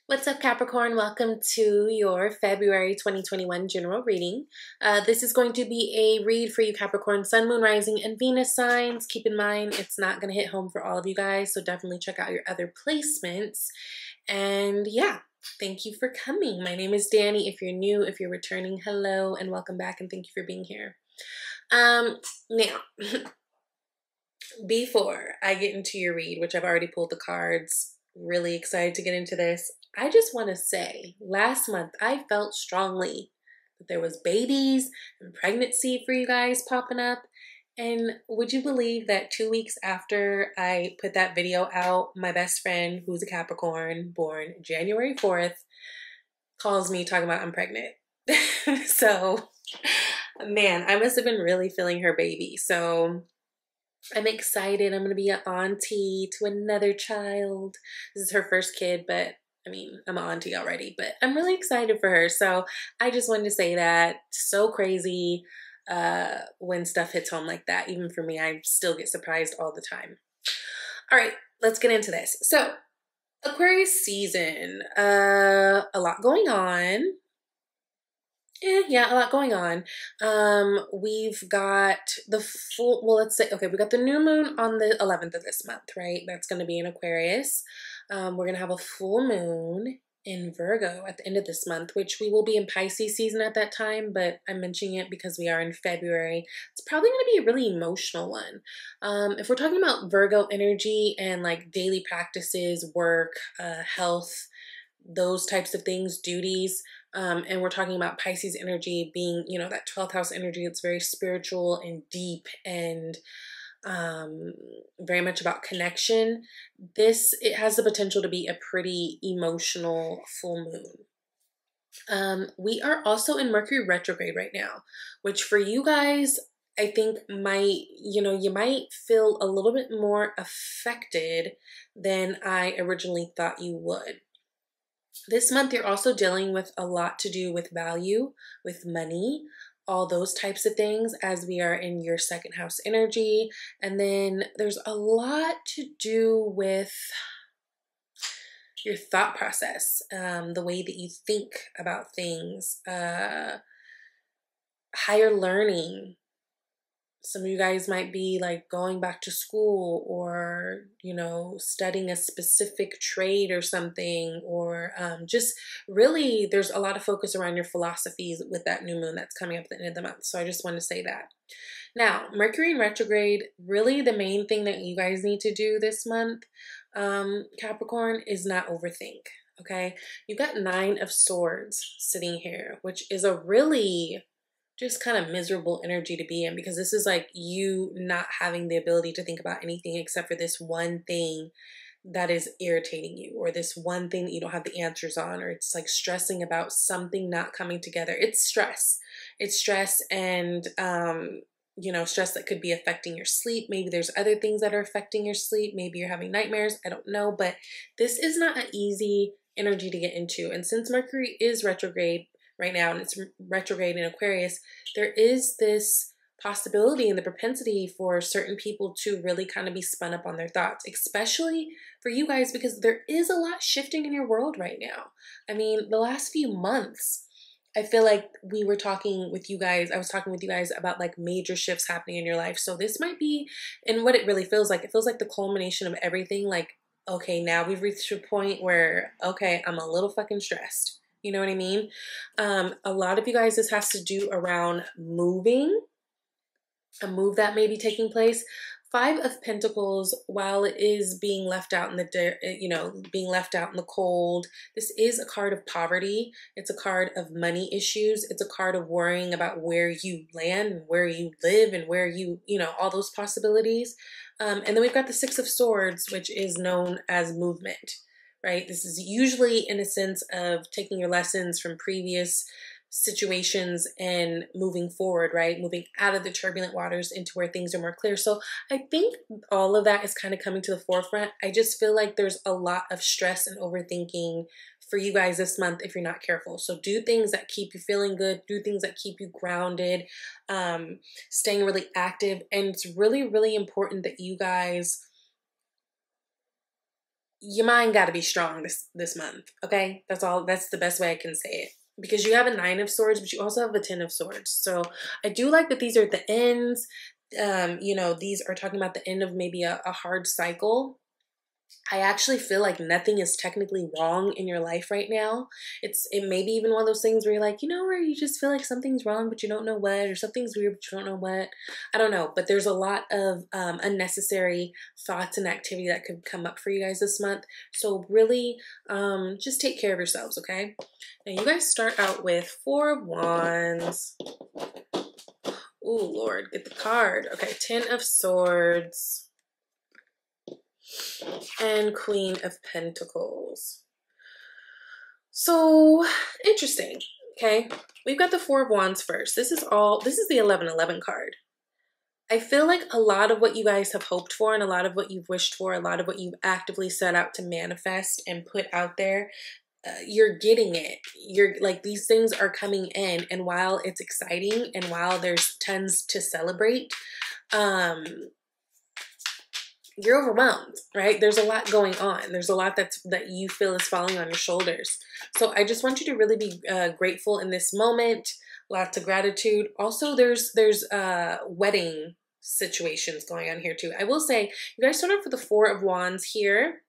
What's up, Capricorn? Welcome to your February 2021 general reading. This is going to be a read for you, Capricorn, Sun, Moon, Rising, and Venus signs. Keep in mind, it's not going to hit home for all of you guys, so definitely check out your other placements. And yeah, thank you for coming. My name is Danny. If you're new, if you're returning, hello, and welcome back, and thank you for being here. Now, before I get into your read, which I've already pulled the cards, really excited to get into this. I just want to say, last month I felt strongly that there was babies and pregnancy for you guys popping up. And would you believe that 2 weeks after I put that video out, my best friend, who's a Capricorn, born January 4th, calls me talking about I'm pregnant. So, man, I must have been really feeling her baby. So I'm excited. I'm going to be an auntie to another child. This is her first kid, but I mean, I'm an auntie already, but I'm really excited for her. So I just wanted to say that. So crazy when stuff hits home like that. Even for me, I still get surprised all the time. All right, let's get into this. So Aquarius season, a lot going on. Yeah, a lot going on. We've got the full, well, let's say, okay, we got the new moon on the 11th of this month, right? That's going to be in Aquarius. We're going to have a full moon in Virgo at the end of this month, which we will be in Pisces season at that time, but I'm mentioning it because we are in February. It's probably going to be a really emotional one. If we're talking about Virgo energy and like daily practices, work, health, those types of things, duties, and we're talking about Pisces energy being, you know, that 12th house energy. It's very spiritual and deep and very much about connection. It has the potential to be a pretty emotional full moon. We are also in Mercury retrograde right now, which for you guys, I think you might feel a little bit more affected than I originally thought you would. This month, you're also dealing with a lot to do with value, with money, all those types of things as we are in your second house energy. And then there's a lot to do with your thought process, the way that you think about things, higher learning. Some of you guys might be like going back to school or, you know, studying a specific trade or something, or just really there's a lot of focus around your philosophies with that new moon that's coming up at the end of the month. So I just want to say that. Now, Mercury in retrograde, really the main thing that you guys need to do this month, Capricorn, is not overthink. Okay. You've got 9 of Swords sitting here, which is a really just kind of miserable energy to be in, because this is like you not having the ability to think about anything except for this one thing that is irritating you, or this one thing that you don't have the answers on, or it's like stressing about something not coming together. It's stress. It's stress and, you know, stress that could be affecting your sleep. Maybe there's other things that are affecting your sleep. Maybe you're having nightmares. I don't know, but this is not an easy energy to get into. And since Mercury is retrograde right now, and it's retrograde in Aquarius, there is this possibility and the propensity for certain people to really kind of be spun up on their thoughts, especially for you guys, because there is a lot shifting in your world right now. I mean, the last few months, I feel like I was talking with you guys about like major shifts happening in your life. So this might be, and what it really feels like, it feels like the culmination of everything. Like, okay, now we've reached a point where, okay, I'm a little fucking stressed. You know what I mean? A lot of you guys, this has to do around moving, a move that may be taking place. 5 of Pentacles, while it is being left out in being left out in the cold, this is a card of poverty. It's a card of money issues. It's a card of worrying about where you land and where you live and where all those possibilities. And then we've got the 6 of Swords, which is known as movement. Right? This is usually in a sense of taking your lessons from previous situations and moving forward, right? Moving out of the turbulent waters into where things are more clear. So I think all of that is kind of coming to the forefront. I just feel like there's a lot of stress and overthinking for you guys this month if you're not careful. So do things that keep you feeling good, do things that keep you grounded, staying really active. And it's really, really important that you guys your mind got to be strong this month, okay? That's all. That's the best way I can say it. Because you have a 9 of swords, but you also have a 10 of swords. So I do like that these are the ends. You know, these are talking about the end of maybe a hard cycle. I actually feel like nothing is technically wrong in your life right now. It may be even one of those things where you're like, you know, where you just feel like something's wrong, but you don't know what, or something's weird, but you don't know what. I don't know, but there's a lot of unnecessary thoughts and activity that could come up for you guys this month. So really, just take care of yourselves, okay? Now you guys start out with 4 of Wands. Oh, Lord, get the card. Okay, 10 of Swords. And Queen of Pentacles. So interesting. Okay, we've got the 4 of Wands first. This is the 1111 card. I feel like a lot of what you guys have hoped for and a lot of what you've wished for, a lot of what you've actively set out to manifest and put out there, you're getting it. You're like, these things are coming in, and while it's exciting and while there's tons to celebrate, you're overwhelmed, right? There's a lot going on. There's a lot that you feel is falling on your shoulders. So I just want you to really be grateful in this moment. Lots of gratitude. Also, there's wedding situations going on here too. I will say, you guys start off with the 4 of Wands here.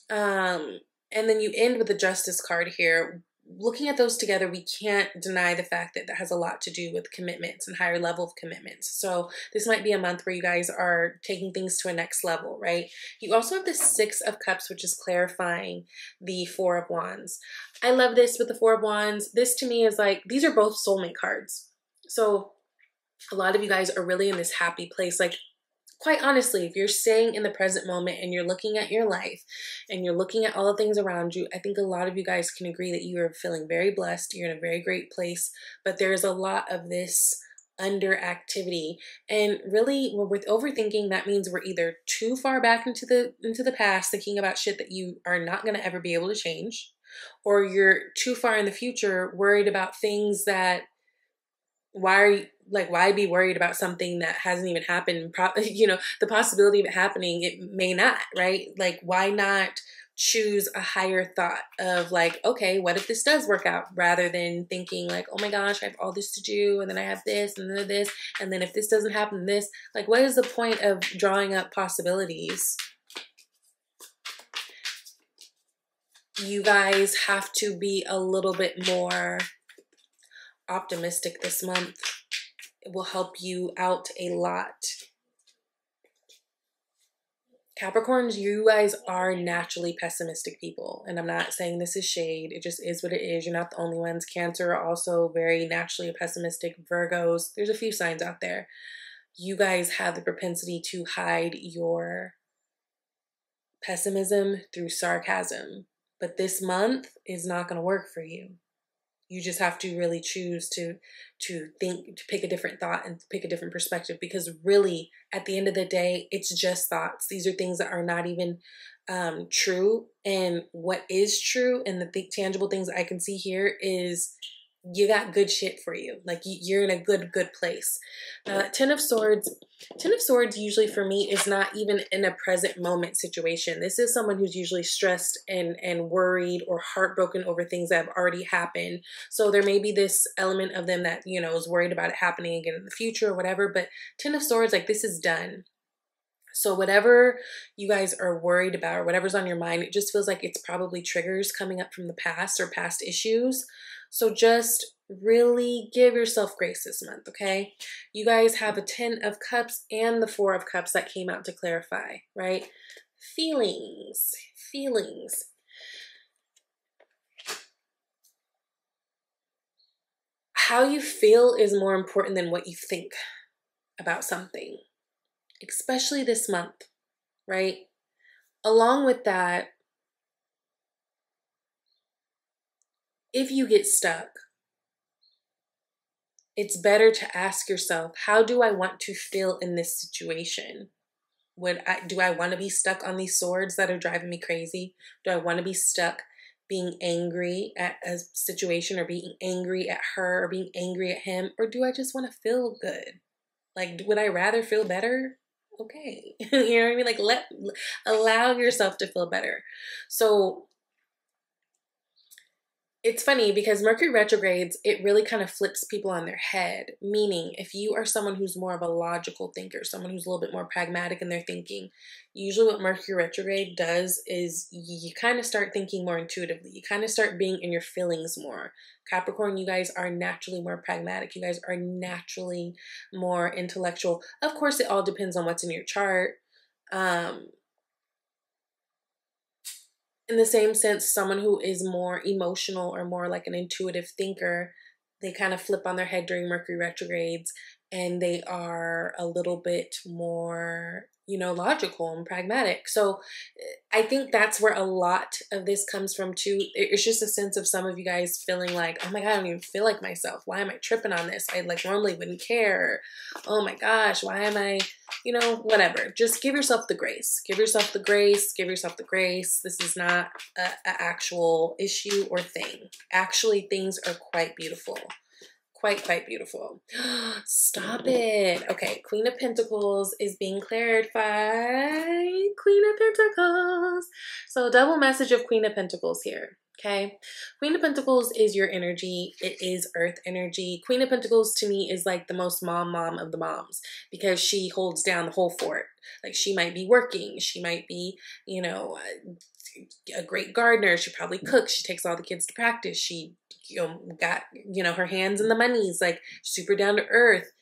And then you end with the Justice card here. Looking at those together, we can't deny the fact that that has a lot to do with commitments and higher level of commitments. So this might be a month where you guys are taking things to a next level, right? You also have the 6 of Cups, which is clarifying the 4 of Wands. I love this with the 4 of Wands. This to me is like, these are both soulmate cards. So a lot of you guys are really in this happy place. Like, quite honestly, if you're staying in the present moment and you're looking at your life and you're looking at all the things around you, I think a lot of you guys can agree that you are feeling very blessed. You're in a very great place, but there's a lot of this underactivity. And really, with overthinking, that means we're either too far back into the past, thinking about shit that you are not going to ever be able to change, or you're too far in the future, worried about things that, why be worried about something that hasn't even happened? You know, the possibility of it happening, it may not, right? Like, why not choose a higher thought of like, okay, what if this does work out, rather than thinking like, oh my gosh, I have all this to do, and then I have this, and then this, and then if this doesn't happen, this. Like, what is the point of drawing up possibilities? You guys have to be a little bit more optimistic this month. It will help you out a lot. Capricorns, you guys are naturally pessimistic people. And I'm not saying this is shade. It just is what it is. You're not the only ones. Cancer are also very naturally pessimistic. Virgos, there's a few signs out there. You guys have the propensity to hide your pessimism through sarcasm. But this month is not going to work for you. You just have to really choose to think, to pick a different thought and pick a different perspective, because really, at the end of the day, it's just thoughts. These are things that are not even true. And what is true, and the tangible things I can see here, is you got good shit for you. Like, you're in a good place. 10 of Swords usually for me is not even in a present moment situation. This is someone who's usually stressed and worried or heartbroken over things that have already happened. So there may be this element of them that, you know, is worried about it happening again in the future or whatever. But 10 of Swords, like, this is done. So whatever you guys are worried about or whatever's on your mind, it just feels like it's probably triggers coming up from the past or past issues. So just really give yourself grace this month, okay? You guys have a 10 of Cups and the 4 of Cups that came out to clarify, right? Feelings. How you feel is more important than what you think about something, especially this month, right? Along with that, if you get stuck, it's better to ask yourself, how do I want to feel in this situation? Do I want to be stuck on these swords that are driving me crazy? Do I want to be stuck being angry at a situation, or being angry at her, or being angry at him? Or do I just want to feel good? Like, would I rather feel better? okay. You know what I mean? Like allow yourself to feel better. So it's funny because Mercury retrogrades, it really kind of flips people on their head. Meaning, if you are someone who's more of a logical thinker, someone who's a little bit more pragmatic in their thinking, usually what Mercury retrograde does is you kind of start thinking more intuitively. You kind of start being in your feelings more. Capricorn, you guys are naturally more pragmatic. You guys are naturally more intellectual. Of course, it all depends on what's in your chart. In the same sense, someone who is more emotional or more like an intuitive thinker, they kind of flip on their head during Mercury retrogrades and they are a little bit more, you know, logical and pragmatic. So I think that's where a lot of this comes from too. It's just a sense of some of you guys feeling like, oh my God, I don't even feel like myself. Why am I tripping on this? I like normally wouldn't care. Oh my gosh, why am I, you know, whatever. Just give yourself the grace. Give yourself the grace. Give yourself the grace. This is not an actual issue or thing. Actually, things are quite beautiful. Quite beautiful. Stop it. Okay, Queen of Pentacles is being clarified. Queen of Pentacles. So double message of Queen of Pentacles here. Okay, Queen of Pentacles is your energy. It is earth energy. Queen of Pentacles to me is like the most mom of the moms because she holds down the whole fort. Like she might be working. She might be, you know, a great gardener. She probably cooks. She takes all the kids to practice. She, you know, got, you know, her hands in the monies, like super down to earth.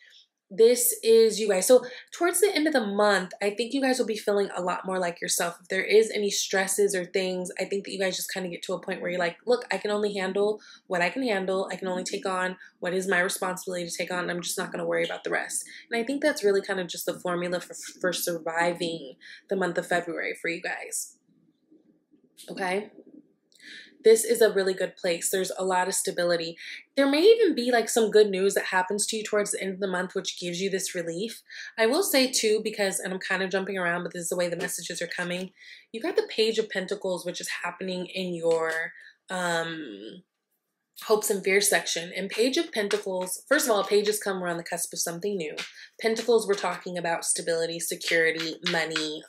This is you guys. So towards the end of the month, I think you guys will be feeling a lot more like yourself. If there is any stresses or things, I think that you guys just kind of get to a point where you're like, look, I can only handle what I can handle. I can only take on what is my responsibility to take on. And I'm just not going to worry about the rest. And I think that's really kind of just the formula for surviving the month of February for you guys. Okay. This is a really good place. There's a lot of stability. There may even be like some good news that happens to you towards the end of the month, which gives you this relief. I will say too, because, and I'm kind of jumping around, but this is the way the messages are coming. You got the Page of Pentacles, which is happening in your hopes and fears section. And Page of Pentacles, first of all, pages come around the cusp of something new. Pentacles, we're talking about stability, security, money,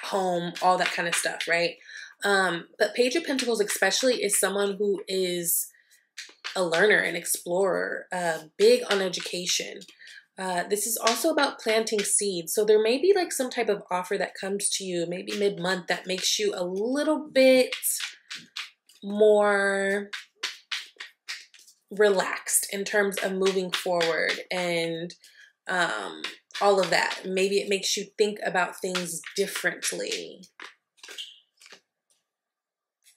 home, all that kind of stuff, right? But Page of Pentacles especially is someone who is a learner, an explorer, big on education. This is also about planting seeds. So there may be like some type of offer that comes to you maybe mid-month that makes you a little bit more relaxed in terms of moving forward and all of that. Maybe it makes you think about things differently.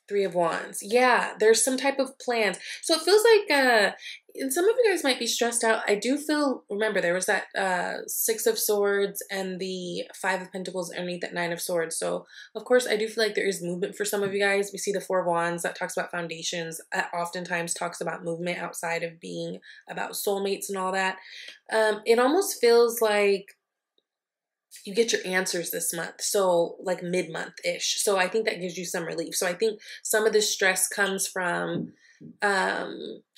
Three of Wands. Yeah, there's some type of plans. So it feels like, and some of you guys might be stressed out. I do feel, remember there was that Six of Swords and the Five of Pentacles underneath that Nine of Swords. So of course I do feel like there is movement for some of you guys. We see the Four of Wands that talks about foundations. Oftentimes talks about movement outside of being about soulmates and all that. It almost feels like you get your answers this month. So like mid-month-ish. So I think that gives you some relief. So I think some of the stress comes from, I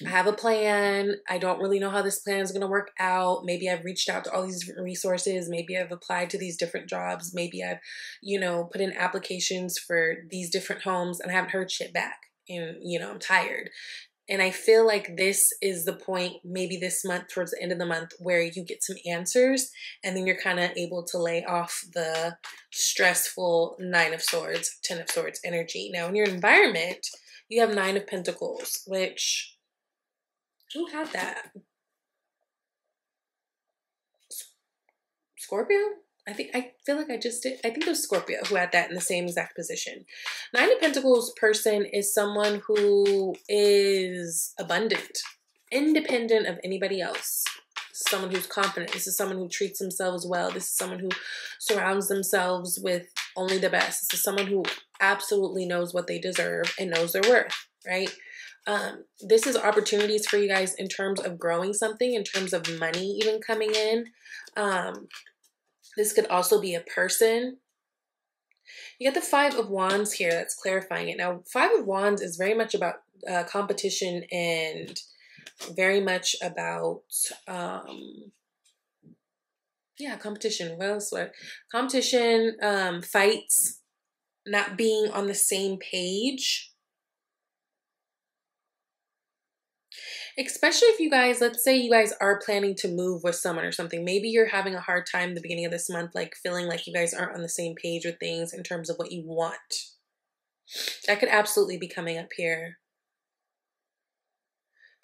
have a plan. I don't really know how this plan is going to work out. Maybe I've reached out to all these different resources. Maybe I've applied to these different jobs. Maybe I've, you know, put in applications for these different homes and I haven't heard shit back. And, you know, I'm tired. And I feel like this is the point, maybe this month, towards the end of the month, where you get some answers and then you're kind of able to lay off the stressful Nine of Swords, Ten of Swords energy. Now, in your environment, you have Nine of Pentacles, which, who had that? Scorpio? I feel like I just did. I think it was Scorpio who had that in the same exact position. Nine of Pentacles person is someone who is abundant, independent of anybody else. Someone who's confident. This is someone who treats themselves well. This is someone who surrounds themselves with only the best. This is someone who absolutely knows what they deserve and knows their worth, right? This is opportunities for you guys in terms of growing something, in terms of money even coming in. This could also be a person. You get the Five of Wands here that's clarifying it. Now, Five of Wands is very much about competition and very much about, Yeah, competition. What else? What? Competition, fights, not being on the same page. Especially if you guys, let's say you guys are planning to move with someone or something. Maybe you're having a hard time at the beginning of this month, like feeling like you guys aren't on the same page with things in terms of what you want. That could absolutely be coming up here.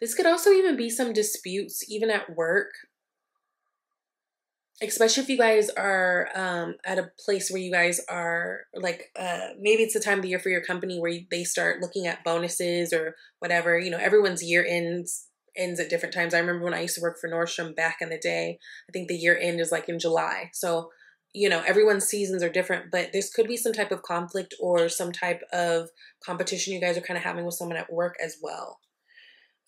This could also even be some disputes, even at work. Especially if you guys are at a place where you guys are like, maybe it's the time of the year for your company where they start looking at bonuses or whatever. You know, everyone's year ends at different times. I remember when I used to work for Nordstrom back in the day, I think the year end is like in July. So, you know, everyone's seasons are different, but this could be some type of conflict or some type of competition you guys are kind of having with someone at work as well.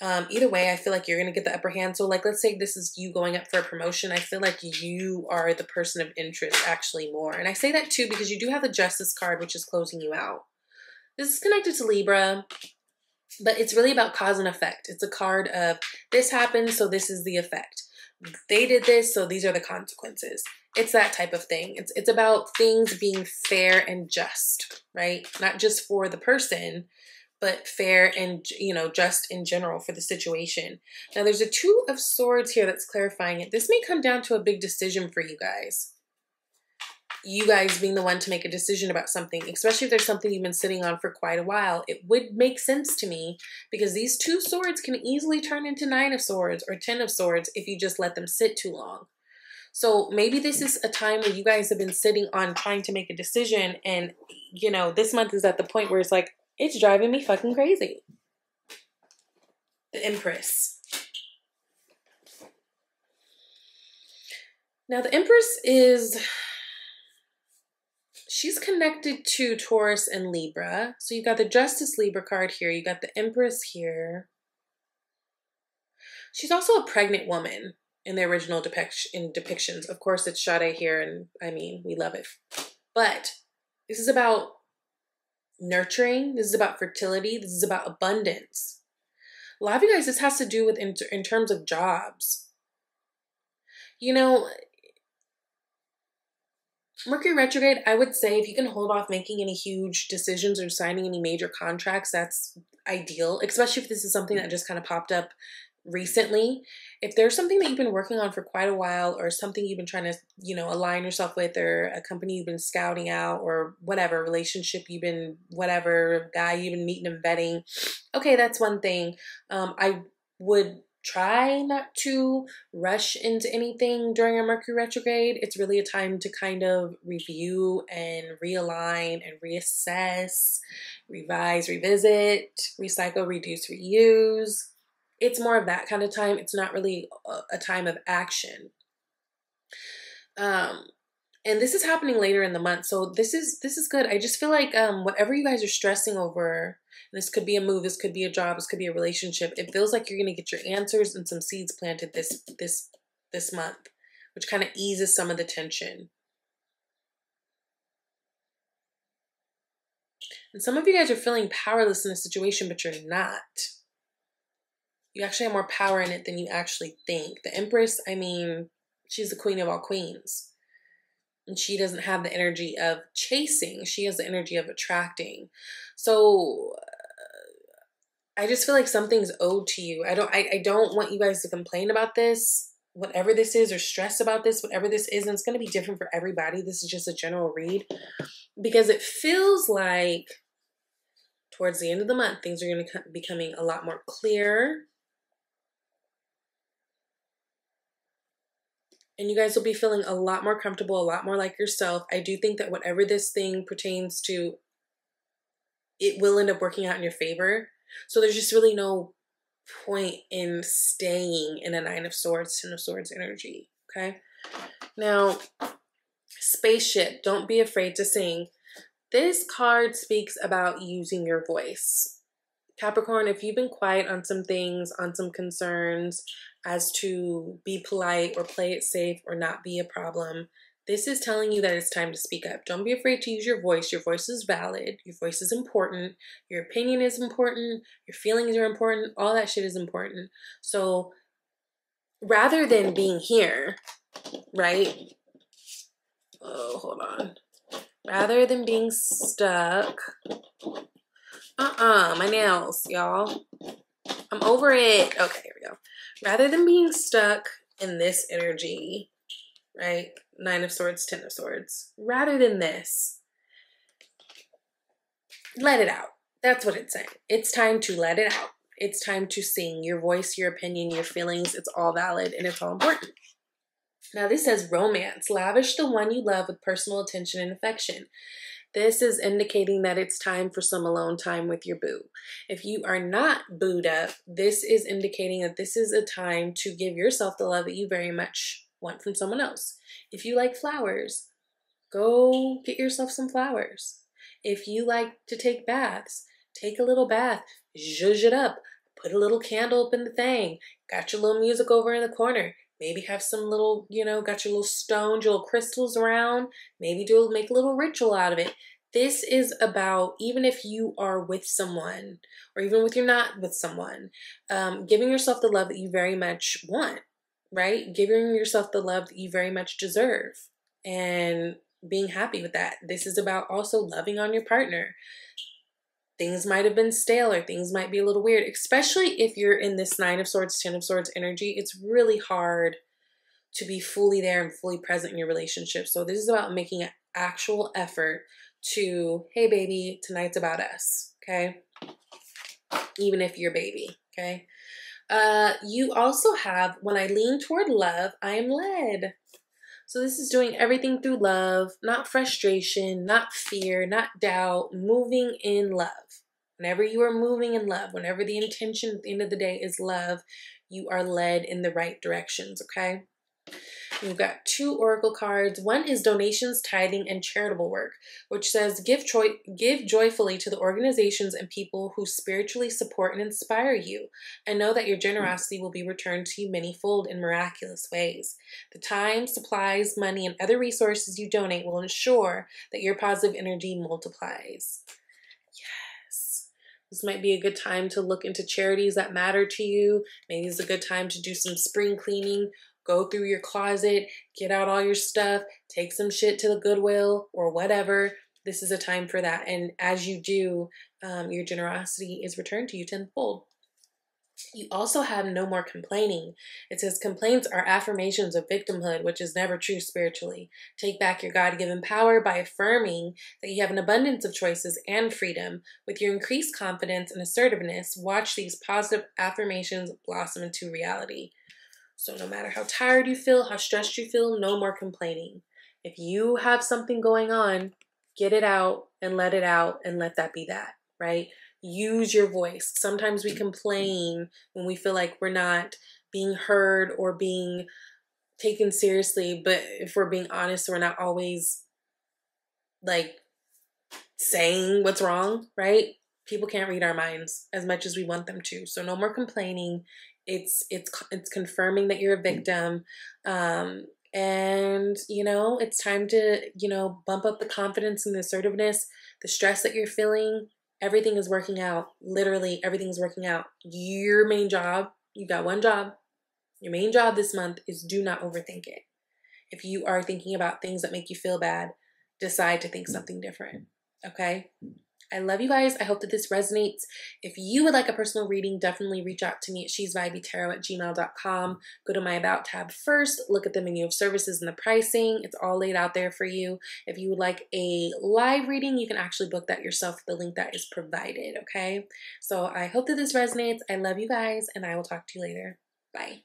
Either way, I feel like you're going to get the upper hand. So like, let's say this is you going up for a promotion. I feel like you are the person of interest actually more. And I say that too, because you do have the Justice card, which is closing you out. This is connected to Libra, but it's really about cause and effect. It's a card of this happened, so this is the effect. They did this, so these are the consequences. It's that type of thing. It's about things being fair and just, right? Not just for the person, but fair and, you know, just in general for the situation. Now, there's a Two of Swords here that's clarifying it. This may come down to a big decision for you guys. You guys being the one to make a decision about something, especially if there's something you've been sitting on for quite a while. It would make sense to me because these Two Swords can easily turn into Nine of Swords or Ten of Swords if you just let them sit too long. So maybe this is a time where you guys have been sitting on trying to make a decision, and, you know, this month is at the point where it's like, it's driving me fucking crazy. The Empress. Now, the Empress she's connected to Taurus and Libra. So you got the Justice Libra card here. You got the Empress here. She's also a pregnant woman in the original depictions. Of course, it's Sade here, and I mean, we love it. But this is about nurturing. This is about fertility. This is about abundance. A lot of you guys, this has to do with in terms of jobs. You know, Mercury retrograde, I would say if you can hold off making any huge decisions or signing any major contracts, that's ideal, especially if this is something that just kind of popped up recently. If there's something that you've been working on for quite a while, or something you've been trying to, you know, align yourself with, or a company you've been scouting out, or whatever, relationship you've been, whatever, guy you've been meeting and vetting, okay, that's one thing. I would try not to rush into anything during a Mercury retrograde. It's really a time to kind of review and realign and reassess, revise, revisit, recycle, reduce, reuse. It's more of that kind of time. It's not really a time of action. And this is happening later in the month. So this is good. I just feel like whatever you guys are stressing over, this could be a move, this could be a job, this could be a relationship. It feels like you're going to get your answers and some seeds planted this month, which kind of eases some of the tension. And some of you guys are feeling powerless in a situation, but you're not. You actually have more power in it than you actually think. The Empress, I mean, she's the queen of all queens. And she doesn't have the energy of chasing. She has the energy of attracting. So I just feel like something's owed to you. I don't want you guys to complain about this, whatever this is, or stress about this, whatever this is. And it's going to be different for everybody. This is just a general read. Because it feels like towards the end of the month, things are going to be becoming a lot more clear. And you guys will be feeling a lot more comfortable, a lot more like yourself. I do think that whatever this thing pertains to, it will end up working out in your favor. So there's just really no point in staying in a Nine of Swords, Ten of Swords energy, okay? Now, Spaceship, don't be afraid to sing. This card speaks about using your voice. Capricorn, if you've been quiet on some things, on some concerns, as to be polite or play it safe or not be a problem, this is telling you that it's time to speak up. Don't be afraid to use your voice. Your voice is valid. Your voice is important. Your opinion is important. Your feelings are important. All that shit is important. So rather than being here, right, Oh, hold on. Rather than being stuck. My nails, y'all. I'm over it. Okay, here we go. Rather than being stuck in this energy, right? 9 of Swords, 10 of Swords. Rather than this, let it out. That's what it's saying. It's time to let it out. It's time to sing. Your voice, your opinion, your feelings, it's all valid and it's all important. Now this says romance. Lavish the one you love with personal attention and affection. This is indicating that it's time for some alone time with your boo. If you are not booed up, this is indicating that this is a time to give yourself the love that you very much want from someone else. If you like flowers, go get yourself some flowers. If you like to take baths, take a little bath, zhuzh it up, put a little candle up in the thing, got your little music over in the corner. Maybe have some little, got your little stones, your little crystals around. Maybe make a little ritual out of it. This is about, even if you are with someone, or even if you're not with someone, giving yourself the love that you very much want, right? Giving yourself the love that you very much deserve and being happy with that. This is about also loving on your partner. Things might have been stale or things might be a little weird, especially if you're in this 9 of Swords, 10 of Swords energy. It's really hard to be fully there and fully present in your relationship. So this is about making an actual effort to, hey baby, tonight's about us, okay? Even if you're baby, okay? You also have, when I lean toward love, I am led. So this is doing everything through love, not frustration, not fear, not doubt, moving in love. Whenever you are moving in love, whenever the intention at the end of the day is love, you are led in the right directions, okay? We've got 2 oracle cards. One is donations, tithing, and charitable work, which says give joyfully to the organizations and people who spiritually support and inspire you, and know that your generosity will be returned to you manyfold in miraculous ways. The time, supplies, money, and other resources you donate will ensure that your positive energy multiplies. Yes. This might be a good time to look into charities that matter to you. Maybe it's a good time to do some spring cleaning. Go through your closet, get out all your stuff, take some shit to the Goodwill or whatever. This is a time for that. And as you do, your generosity is returned to you tenfold. You also have no more complaining. It says complaints are affirmations of victimhood, which is never true spiritually. Take back your God-given power by affirming that you have an abundance of choices and freedom. With your increased confidence and assertiveness, watch these positive affirmations blossom into reality. So no matter how tired you feel, how stressed you feel, no more complaining. If you have something going on, get it out and let that be that, right? Use your voice. Sometimes we complain when we feel like we're not being heard or being taken seriously, but if we're being honest, we're not always like saying what's wrong, right? People can't read our minds as much as we want them to. So no more complaining. It's confirming that you're a victim. And, it's time to, bump up the confidence and the assertiveness, the stress that you're feeling. Everything is working out. Literally, everything is working out. Your main job, you got one job. Your main job this month is do not overthink it. If you are thinking about things that make you feel bad, decide to think something different. Okay? I love you guys. I hope that this resonates. If you would like a personal reading, definitely reach out to me at shesvibeytarot@gmail.com. Go to my About tab first. Look at the menu of services and the pricing. It's all laid out there for you. If you would like a live reading, you can actually book that yourself with the link that is provided, okay? So I hope that this resonates. I love you guys, and I will talk to you later. Bye.